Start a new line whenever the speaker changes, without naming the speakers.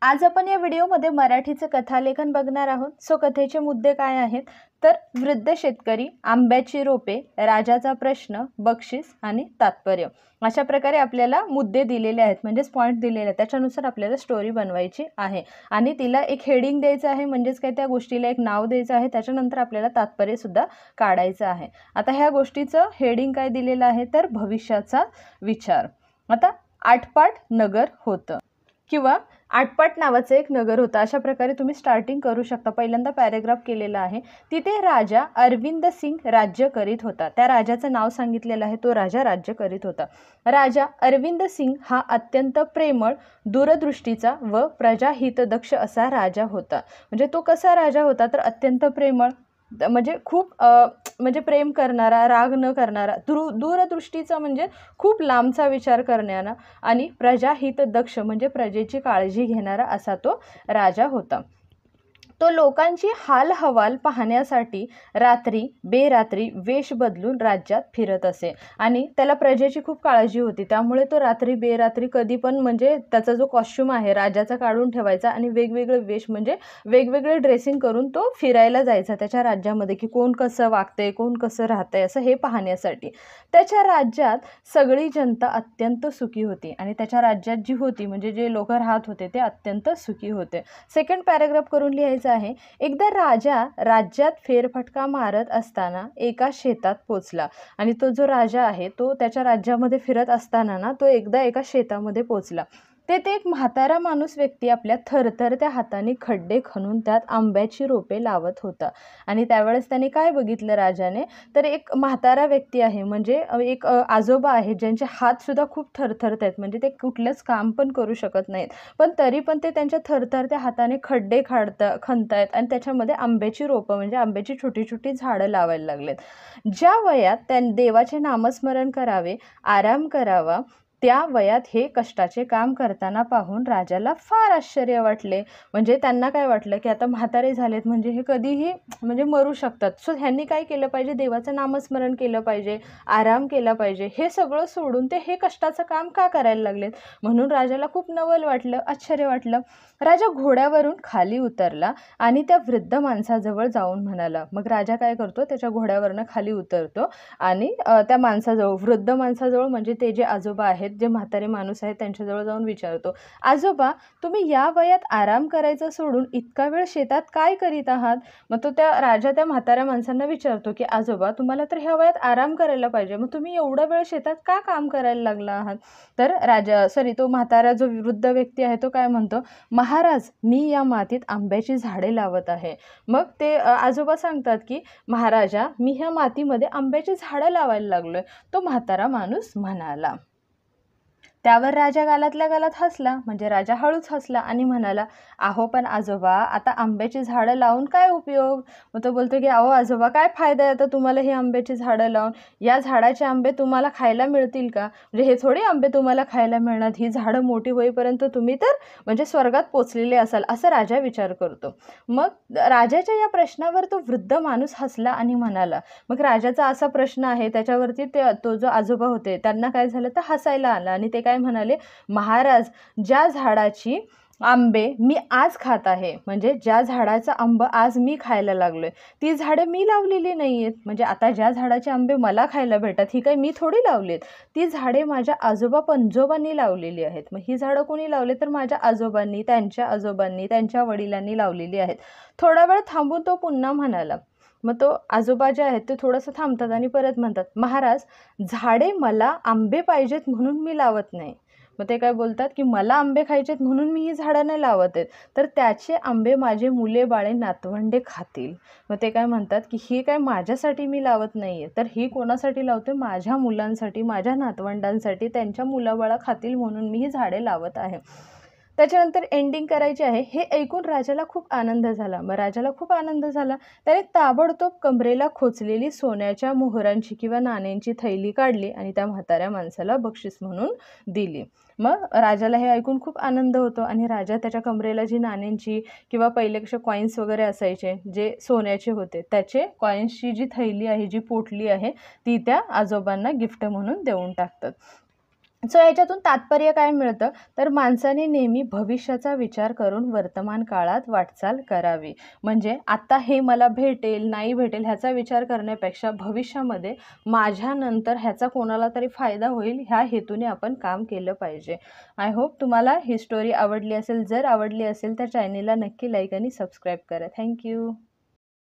आज आपण या व्हिडिओमध्ये मराठीचं कथालेखन बघणार आहोत। सो कथेचे मुद्दे काय आहेत तर वृद्ध शेतकरी, आंब्याची रोपे, राजाचा प्रश्न, बक्षीस आणि तात्पर्य अशा प्रकारे आपल्याला मुद्दे दिलेले आहेत, म्हणजे पॉइंट दिलेले आहेत। त्याच्यानुसार आपल्याला स्टोरी बनवायची आहे आणि तिला एक हेडिंग द्यायचं आहे, म्हणजेच काय त्या गोष्टीला एक नाव द्यायचं आहे। त्याच्यानंतर आपल्याला तात्पर्य सुद्धा काढायचं आहे। आता ह्या गोष्टीचं हेडिंग काय दिलेलं आहे तर भविष्याचा विचार। आता आटपाट नगर होतं किंवा आटपाट नावाचं एक नगर होतं, अशा प्रकारे तुम्ही स्टार्टिंग करू शकता। पहिल्यांदा पॅराग्राफ केलेला आहे। तिथे राजा अरविंद सिंग राज्य करीत होता। त्या राजाचं नाव सांगितलेलं आहे, तो राजा राज्य करीत होता। राजा अरविंद सिंग हा अत्यंत प्रेमळ, दूरदृष्टीचा व प्रजाहितदक्ष असा राजा होता। म्हणजे तो कसा राजा होता तर अत्यंत प्रेमळ, म्हणजे खूप म्हणजे प्रेम करणारा, राग न करणारा, दूरदृष्टीचा म्हणजे खूप लांबचा विचार करणारा आणि प्रजाहितदक्ष म्हणजे प्रजेची काळजी घेणारा असा तो राजा होता। तो लोकांची हालहवाल पाहण्यासाठी रात्री बेरात्री वेश बदलून राज्यात फिरत असे आणि त्याला प्रजेची खूप काळजी होती, त्यामुळे तो रात्री बेरात्री कधी पण म्हणजे त्याचा जो कॉस्ट्यूम आहे राजाचा काढून ठेवायचा आणि वेगवेगळे वेश म्हणजे वेगवेगळे ड्रेसिंग करून तो फिरायला जायचा त्याच्या राज्यामध्ये, की कोण कसं वागतंय, कोण कसं राहतंय असं हे पाहण्यासाठी। त्याच्या राज्यात सगळी जनता अत्यंत सुखी होती आणि त्याच्या राज्यात जी होती म्हणजे जे लोक राहत होते ते अत्यंत सुखी होते। सेकंड पॅराग्राफ करून लिहायचं आहे। एकदा राजा राज्यात फेरफटका मारत असताना एका शेतात पोचला आणि तो जो राजा आहे तो त्याच्या राज्यामध्ये फिरत असताना ना तो एकदा एका शेतामध्ये पोचला। तेथे एक म्हातारा माणूस व्यक्ती आपल्या थरथरत्या हाताने खड्डे खणून त्यात आंब्याची रोपे लावत होता आणि त्यावेळेस त्याने काय बघितलं राजाने तर एक म्हातारा व्यक्ती आहे, म्हणजे एक आजोबा आहे ज्यांचे हात सुद्धा खूप थरथरत आहेत, म्हणजे ते कुठलंच काम पण करू शकत नाहीत, पण तरी पण ते त्यांच्या थरथरत्या हाताने खड्डे खणतायत आणि त्याच्यामध्ये आंब्याची रोपं म्हणजे आंब्याची छोटी छोटी झाडं लावायला लागलेत। ज्या वयात त्यांनी देवाचे नामस्मरण करावे, आराम करावा, त्या वयात हे कष्टाचे काम करताना पाहून राजाला फार आश्चर्य वाटले। म्हणजे त्यांना काय वाटलं की आता म्हातारे झालेत म्हणजे हे कधीही म्हणजे मरू शकतात, सो ह्यांनी काय केलं पाहिजे, देवाचं नामस्मरण केलं पाहिजे, आराम केला पाहिजे, हे सगळं सोडून ते हे कष्टाचं काम का करायला लागलेत। म्हणून राजाला खूप नवल वाटलं, आश्चर्य वाटलं। राजा घोड्यावरून खाली उतरला आणि त्या वृद्ध माणसाजवळ जाऊन म्हणाला, मग राजा काय करतो त्याच्या घोड्यावरनं खाली उतरतो आणि त्या माणसाजवळ, वृद्ध माणसाजवळ म्हणजे ते जे आजोबा आहेत, जे म्हातारे माणूस आहेत त्यांच्याजवळ जाऊन विचारतो, आजोबा तुम्ही या वयात आराम करायचं सोडून इतका वेळ शेतात काय करीत आहात। मग तो त्या राजा त्या म्हाताऱ्या माणसांना विचारतो की आजोबा तुम्हाला तर ह्या वयात आराम करायला पाहिजे, मग तुम्ही एवढा वेळ शेतात का काम करायला लागला आहात। तर तो म्हातारा जो वृद्ध व्यक्ती आहे तो काय म्हणतो, महाराज मी या मातीत आंब्याची झाडे लावत आहे। मग ते आजोबा सांगतात की महाराजा मी ह्या मातीमध्ये आंब्याची झाडं लावायला लागलोय। तो म्हातारा माणूस म्हणाला। त्यावर राजा गालातल्या गालात हसला, म्हणजे राजा हळूच हसला आणि म्हणाला, अहो पण आजोबा आता आंब्याची झाडं लावून काय उपयोग। मग तो बोलतो की अहो आजोबा काय फायदा आहे आता तुम्हाला ही आंब्याची झाडं लावून, या झाडाचे आंबे तुम्हाला खायला मिळतील का, म्हणजे हे थोडी आंबे तुम्हाला खायला मिळणार, ही झाडं मोठी होईपर्यंत तुम्ही तर म्हणजे स्वर्गात पोचलेले असाल, असं राजा विचार करतो। मग राजाच्या या प्रश्नावर तो वृद्ध माणूस हसला आणि म्हणाला, मग राजाचा असा प्रश्न आहे त्याच्यावरती तो जो आजोबा होते त्यांना काय झालं तर हसायला आलं आणि ते काय म्हणाले, महाराज ज्या झाडाची आंबे मी आज खात आहे, म्हणजे ज्या झाडाचा आंबा आज मी खायला लागलोय ती झाडं मी लावलेली नाही आहेत, म्हणजे आता ज्या झाडाचे आंबे मला खायला भेटतात ही काही मी थोडी लावलीत, ती झाडे माझ्या आजोबा पणजोबांनी लावलेली आहेत। मग ही झाडं कोणी लावले तर माझ्या आजोबांनी, त्यांच्या आजोबांनी, त्यांच्या वडिलांनी लावलेली आहेत। थोडा वेळ थांबून तो पुन्हा म्हणाला, मग तो आजोबा जे आहेत ते थोडंसं थांबतात आणि परत म्हणतात, महाराज झाडे मला आंबे पाहिजेत म्हणून मी लावत नाही। मग ते काय बोलतात की मला आंबे खायचेत म्हणून मी ही झाडं नाही लावत आहेत, तर त्याचे आंबे माझे मुले बाळे नातवंडे खातील। मग ते काय म्हणतात की ही काय माझ्यासाठी मी लावत नाही आहे, तर ही कोणासाठी लावते, माझ्या मुलांसाठी, माझ्या नातवंडांसाठी, त्यांच्या मुलाबाळा खातील म्हणून मी ही झाडे लावत आहे। त्याच्यानंतर एंडिंग करायची आहे। हे ऐकून राजाला खूप आनंद झाला। मग राजाला खूप आनंद झाला, त्याने ताबडतोब कमरेला खोचलेली सोन्याच्या मोहरांची किंवा नाण्यांची थैली काढली आणि त्या म्हाताऱ्या माणसाला बक्षीस म्हणून दिली। मग राजाला हे ऐकून खूप आनंद होतो आणि राजा त्याच्या कमरेला जी नाण्यांची किंवा पहिले कसे कॉईन्स वगैरे असायचे जे सोन्याचे होते त्याचे कॉईन्सची जी थैली आहे, जी पोटली आहे ती त्या आजोबांना गिफ्ट म्हणून देऊन टाकतात। सो याच्यातून तात्पर्य काय मिळतं, तर माणसाने नेहमी भविष्याचा विचार करून वर्तमान काळात वाटचाल करावी. म्हणजे आत्ता हे मला भेटेल, नाही भेटेल ह्याचा विचार करण्यापेक्षा भविष्यामध्ये माझ्यानंतर ह्याचा कोणाला तरी फायदा होईल ह्या हेतूने आपण काम केलं पाहिजे. आय होप तुम्हाला ही स्टोरी आवडली असेल. जर आवडली असेल तर चॅनेलला नक्की लाईक आणि सबस्क्राईब करा. थँक्यू.